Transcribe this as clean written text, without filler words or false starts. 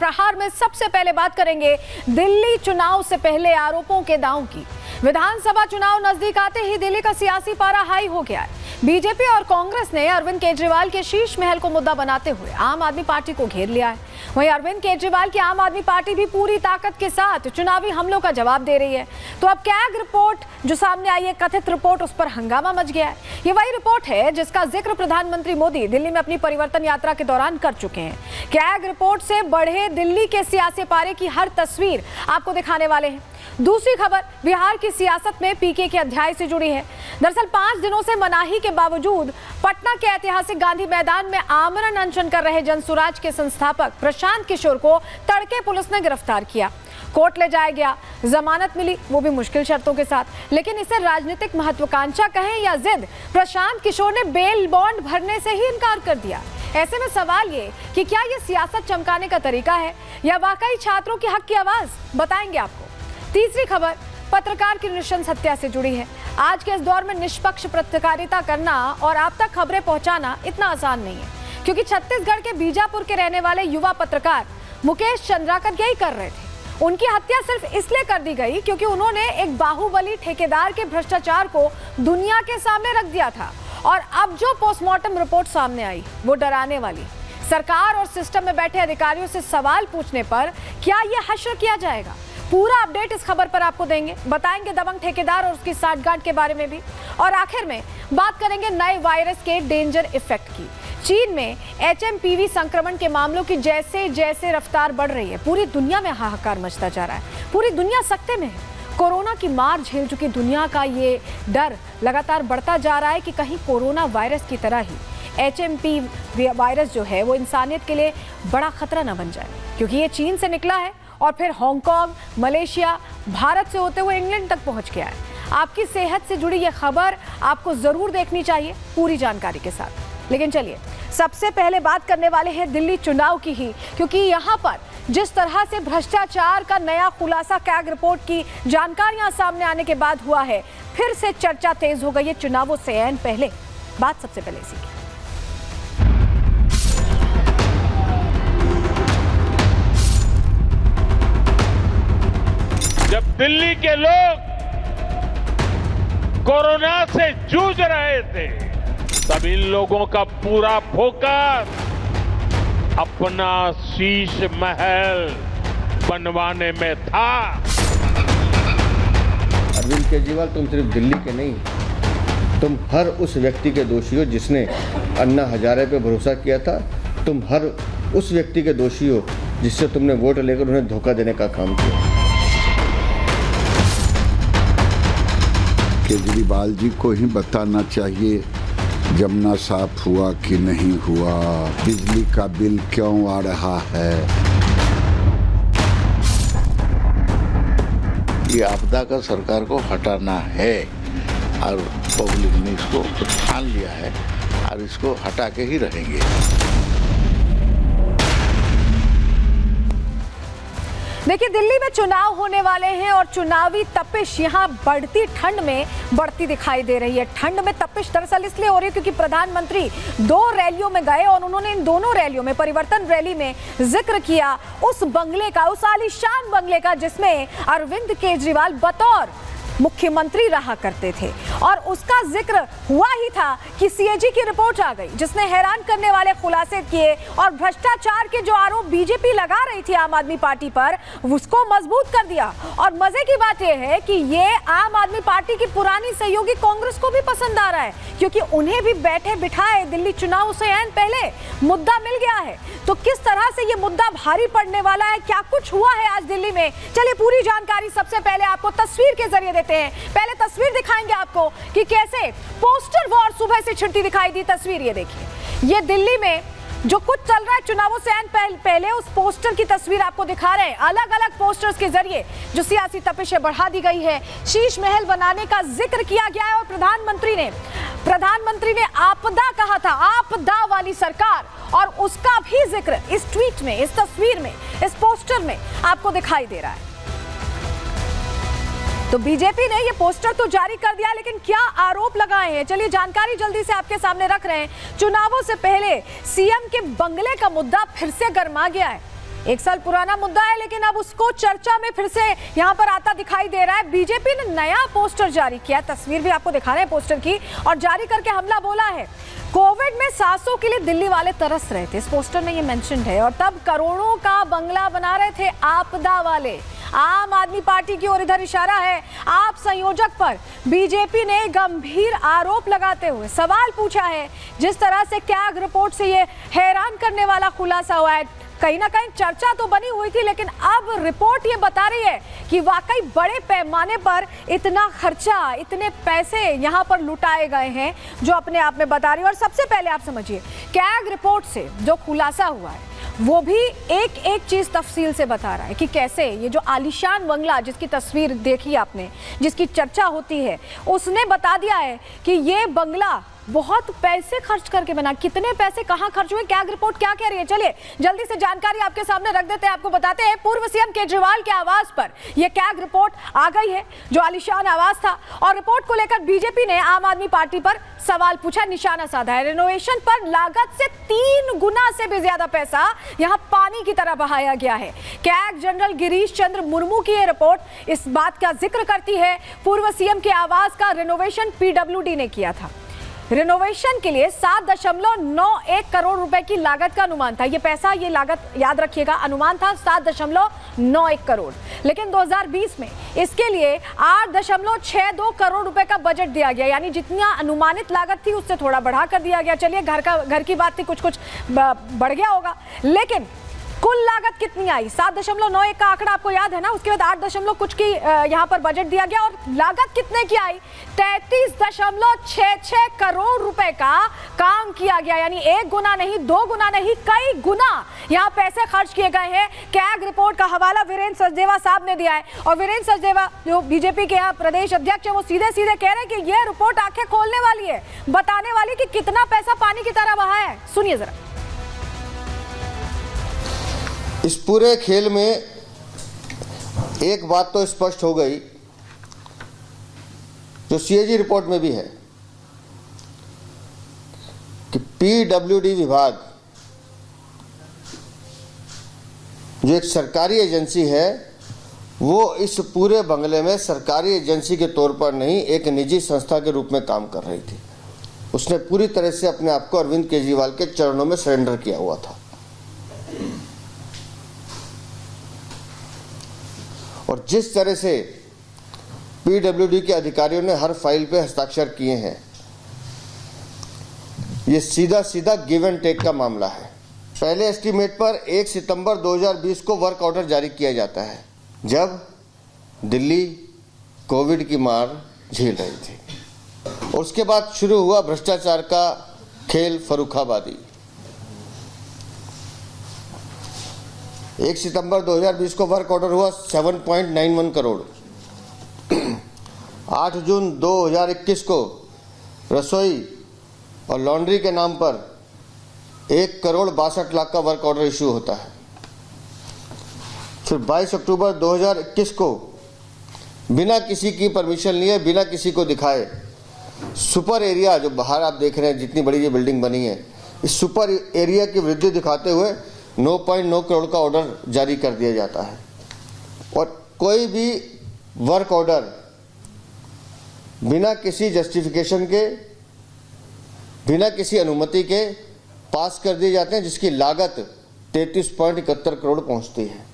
प्रहार में सबसे पहले बात करेंगे दिल्ली चुनाव से पहले आरोपों के दांव की। विधानसभा चुनाव नजदीक आते ही दिल्ली का सियासी पारा हाई हो गया है। बीजेपी और कांग्रेस ने अरविंद केजरीवाल के शीश महल को मुद्दा बनाते हुए आम आदमी पार्टी को घेर लिया है। वहीं अरविंद केजरीवाल की आम आदमी पार्टी भी पूरी ताकत के साथ चुनावी हमलों का जवाब दे रही है। तो अब कैग रिपोर्ट जो सामने आई है, कथित रिपोर्ट, उस पर हंगामा मच गया है। ये वही रिपोर्ट है जिसका जिक्र प्रधानमंत्री मोदी दिल्ली में अपनी परिवर्तन यात्रा के दौरान कर चुके हैं। कैग रिपोर्ट से बढ़े दिल्ली के सियासी पारे की हर तस्वीर आपको दिखाने वाले हैं। दूसरी खबर बिहार की सियासत में पीके के अध्याय से जुड़ी है। दरअसल 5 दिनों से मनाही के बावजूद पटना के ऐतिहासिक गांधी मैदान में आमरण अनशन कर रहे जनसुराज के संस्थापक प्रशांत किशोर को तड़के पुलिस ने गिरफ्तार किया। कोर्ट ले जाया गया, जमानत मिली, वो भी मुश्किल शर्तों के साथ। लेकिन इसे राजनीतिक महत्वाकांक्षा कहें या जिद, प्रशांत किशोर ने बेल बॉन्ड भरने से ही इनकार कर दिया। ऐसे में सवाल ये कि क्या ये सियासत चमकाने का तरीका है या वाकई छात्रों की हक की आवाज, बताएंगे आपको। तीसरी खबर पत्रकार की नृशंस हत्या से जुड़ी है। आज के इस दौर में निष्पक्ष पत्रकारिता करना और आप तक खबरें पहुंचाना इतना आसान नहीं है, क्योंकि छत्तीसगढ़ के बीजापुर के रहने वाले युवा पत्रकार मुकेश चंद्राकर यही कर रहे थे। उनकी हत्या सिर्फ इसलिए कर दी गई क्योंकि उन्होंने एक बाहुबली ठेकेदार के भ्रष्टाचार को दुनिया के सामने रख दिया था। और अब जो पोस्टमार्टम रिपोर्ट सामने आई वो डराने वाली। सरकार और सिस्टम में बैठे अधिकारियों से सवाल पूछने पर क्या यह हश्र किया जाएगा? पूरा अपडेट इस खबर पर आपको देंगे, बताएंगे दबंग ठेकेदार और उसकी साठगांठ के बारे में भी। और आखिर में बात करेंगे नए वायरस के डेंजर इफेक्ट की। चीन में HMPV संक्रमण के मामलों की जैसे जैसे रफ्तार बढ़ रही है, पूरी दुनिया में हाहाकार मचता जा रहा है। पूरी दुनिया सकते में है। कोरोना की मार झेल चुकी दुनिया का ये डर लगातार बढ़ता जा रहा है कि कहीं कोरोना वायरस की तरह ही HMPV वायरस जो है वो इंसानियत के लिए बड़ा खतरा न बन जाए, क्योंकि ये चीन से निकला है और फिर हांगकांग, मलेशिया, भारत से होते हुए इंग्लैंड तक पहुंच गया है। आपकी सेहत से जुड़ी यह खबर आपको जरूर देखनी चाहिए पूरी जानकारी के साथ। लेकिन चलिए सबसे पहले बात करने वाले हैं दिल्ली चुनाव की ही, क्योंकि यहाँ पर जिस तरह से भ्रष्टाचार का नया खुलासा कैग रिपोर्ट की जानकारियां सामने आने के बाद हुआ है, फिर से चर्चा तेज हो गई है चुनावों से ऐन पहले। बात सबसे पहले इसी की। जब दिल्ली के लोग कोरोना से जूझ रहे थे, तब इन लोगों का पूरा फोकस अपना शीश महल बनवाने में था। अरविंद केजरीवाल, तुम सिर्फ दिल्ली के नहीं, तुम हर उस व्यक्ति के दोषी हो जिसने अन्ना हजारे पे भरोसा किया था। तुम हर उस व्यक्ति के दोषी हो जिससे तुमने वोट लेकर उन्हें धोखा देने का काम किया। केजरीवाल जी को ही बताना चाहिए जमुना साफ हुआ कि नहीं हुआ, बिजली का बिल क्यों आ रहा है। ये आपदा का सरकार को हटाना है और पब्लिक ने इसको ठान लिया है और इसको हटा के ही रहेंगे। देखिए, दिल्ली में चुनाव होने वाले हैं और चुनावी तपिश यहाँ बढ़ती ठंड में बढ़ती दिखाई दे रही है। ठंड में तपिश दरअसल इसलिए हो रही है क्योंकि प्रधानमंत्री 2 रैलियों में गए और उन्होंने इन दोनों रैलियों में, परिवर्तन रैली में जिक्र किया उस बंगले का, उस आलीशान बंगले का जिसमें अरविंद केजरीवाल बतौर मुख्यमंत्री रहा करते थे। और उसका जिक्र हुआ ही था कि CAG की रिपोर्ट आ गई जिसने हैरान करने वाले खुलासे किए और भ्रष्टाचार के जो आरोप बीजेपी लगा रही थी आम आदमी पार्टी पर, उसको मजबूत कर दिया। और मजे की बात यह है कि ये आम आदमी पार्टी की पुरानी सहयोगी कांग्रेस को भी पसंद आ रहा है, क्योंकि उन्हें भी बैठे बिठाए दिल्ली चुनाव से ऐन पहले मुद्दा मिल गया है। तो किस तरह से ये मुद्दा भारी पड़ने वाला है, क्या कुछ हुआ है आज दिल्ली में, चलिए पूरी जानकारी सबसे पहले आपको तस्वीर के जरिए देते हैं। पहले तस्वीर दिखाएंगे आपको कि कैसे पोस्टर वॉर सुबह से छिड़ती दिखाई दी। तस्वीर ये देखिए, ये दिल्ली में जो कुछ चल रहा है चुनावों से पहले उस पोस्टर की तस्वीर आपको दिखा रहे हैं। अलग अलग पोस्टर्स के जरिए जो सियासी तपिशें बढ़ा दी गई है, शीश महल बनाने का जिक्र किया गया है और प्रधानमंत्री ने आपदा कहा था, आपदा वाली सरकार, और उसका भी जिक्र इस ट्वीट में, इस तस्वीर में, इस पोस्टर में आपको दिखाई दे रहा है। तो बीजेपी ने ये पोस्टर तो जारी कर दिया, लेकिन क्या आरोप लगाए हैं, चलिए जानकारी जल्दी से आपके सामने रख रहे हैं। चुनावों से पहले सीएम के बंगले का मुद्दा फिर से गर्मा गया है। 1 साल पुराना मुद्दा है, लेकिन अब उसको चर्चा में फिर से यहाँ पर आता दिखाई दे रहा है। बीजेपी ने नया पोस्टर जारी किया, तस्वीर भी आपको दिखा रहे हैं पोस्टर की, और जारी करके हमला बोला है। कोविड में सांसों के लिए दिल्ली वाले तरस रहे थे, इस पोस्टर में ये मेंशन है, और तब करोड़ों का बंगला बना रहे थे आपदा वाले। आम आदमी पार्टी की ओर इधर इशारा है। आप संयोजक पर बीजेपी ने गंभीर आरोप लगाते हुए सवाल पूछा है। जिस तरह से कैग रिपोर्ट से ये हैरान करने वाला खुलासा हुआ है, कहीं ना कहीं चर्चा तो बनी हुई थी, लेकिन अब रिपोर्ट ये बता रही है कि वाकई बड़े पैमाने पर इतना खर्चा, इतने पैसे यहाँ पर लुटाए गए हैं, जो अपने आप में बता रही है। और सबसे पहले आप समझिए, कैग रिपोर्ट से जो खुलासा हुआ है वो भी एक एक चीज तफसील से बता रहा है कि कैसे ये जो आलीशान बंगला, जिसकी तस्वीर देखी आपने, जिसकी चर्चा होती है, उसने बता दिया है कि ये बंगला बहुत पैसे खर्च करके बना। कितने पैसे कहां खर्च हुए, कैग रिपोर्ट क्या कह रही है, चलिए जल्दी से जानकारी आपके सामने रख देते हैं। आपको बताते हैं, पूर्व सीएम केजरीवाल के आवास पर यह कैग रिपोर्ट आ गई है, जो आलीशान आवास था, और रिपोर्ट को लेकर बीजेपी ने आम आदमी पार्टी पर सवाल पूछा, निशाना साधा है। रेनोवेशन पर लागत से 3 गुना से भी ज्यादा पैसा यहां पानी की तरह बहाया गया है। कैग जनरल गिरीश चंद्र मुर्मू की यह रिपोर्ट इस बात का जिक्र करती है, पूर्व सीएम के आवास का रेनोवेशन पीडब्ल्यूडी ने किया था। रिनोवेशन के लिए 7.91 करोड़ रुपए की लागत का अनुमान था। ये पैसा, ये लागत याद रखिएगा, अनुमान था 7.91 करोड़, लेकिन 2020 में इसके लिए 8.62 करोड़ रुपए का बजट दिया गया, यानी जितना अनुमानित लागत थी उससे थोड़ा बढ़ा कर दिया गया। चलिए घर की बात थी, कुछ बढ़ गया होगा, लेकिन कुल लागत कितनी आई? 7.91 का आंकड़ा आपको याद है ना। उसके बाद 8 कुछ की यहाँ पर बजट दिया गया, और लागत कितने की आई? 33.66 करोड़ रुपए का काम किया गया, यानी 1 गुना नहीं, 2 गुना नहीं, कई गुना यहाँ पैसे खर्च किए गए हैं। कैग रिपोर्ट का हवाला वीरेंद्र सचदेवा साहब ने दिया है, और वीरेंद्र सचदेवा जो बीजेपी के यहाँ प्रदेश अध्यक्ष है, वो सीधे सीधे कह रहे हैं कि यह रिपोर्ट आंखें खोलने वाली है, बताने वाली कि कितना पैसा पानी की तरह बहा है। सुनिए जरा। इस पूरे खेल में एक बात तो स्पष्ट हो गई, जो सीएजी रिपोर्ट में भी है, कि पीडब्ल्यूडी विभाग जो एक सरकारी एजेंसी है, वो इस पूरे बंगले में सरकारी एजेंसी के तौर पर नहीं, एक निजी संस्था के रूप में काम कर रही थी। उसने पूरी तरह से अपने आप को अरविंद केजरीवाल के चरणों में सरेंडर किया हुआ था, और जिस तरह से पीडब्ल्यूडी के अधिकारियों ने हर फाइल पे हस्ताक्षर किए हैं, ये सीधा सीधा गिव एंड टेक का मामला है। पहले एस्टीमेट पर 1 सितंबर 2020 को वर्क ऑर्डर जारी किया जाता है, जब दिल्ली कोविड की मार झेल रही थी, और उसके बाद शुरू हुआ भ्रष्टाचार का खेल फर्रुखाबादी। 1 सितंबर 2020 को वर्क ऑर्डर हुआ 7.91 करोड़। 8 जून 2021 को रसोई और लॉन्ड्री के नाम पर 1,62 लाख का वर्क ऑर्डर इशू होता है। फिर 22 अक्टूबर 2021 को बिना किसी की परमिशन लिए, बिना किसी को दिखाए, सुपर एरिया, जो बाहर आप देख रहे हैं जितनी बड़ी ये बिल्डिंग बनी है, इस सुपर एरिया की वृद्धि दिखाते हुए 9.9 करोड़ का ऑर्डर जारी कर दिया जाता है। और कोई भी वर्क ऑर्डर बिना किसी जस्टिफिकेशन के, बिना किसी अनुमति के पास कर दिए जाते हैं, जिसकी लागत 33.71 करोड़ पहुंचती है।